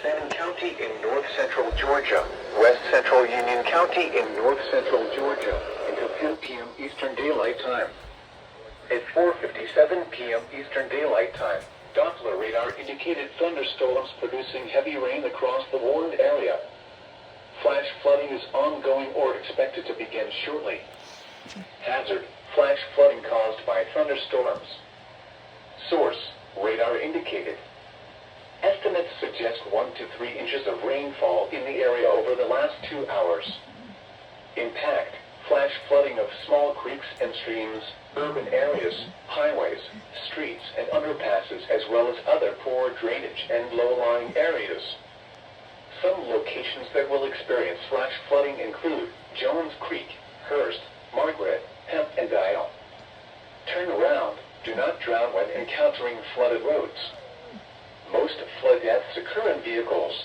Salmon County in north-central Georgia, west-central Union County in north-central Georgia, until 2 p.m. Eastern Daylight Time. At 4:57 p.m. Eastern Daylight Time, Doppler radar indicated thunderstorms producing heavy rain across the warned area. Flash flooding is ongoing or expected to begin shortly. Hazard: flash flooding caused by thunderstorms. Source: radar indicated. Estimates suggest 1 to 3 inches of rainfall in the area over the last 2 hours. Impact: flash flooding of small creeks and streams, urban areas, highways, streets, and underpasses, as well as other poor drainage and low-lying areas. Some locations that will experience flash flooding include Jones Creek, Hurst, Margaret, Hemp, and Dial. Turn around. Do not drown when encountering flooded roads. Most flood deaths occur in vehicles.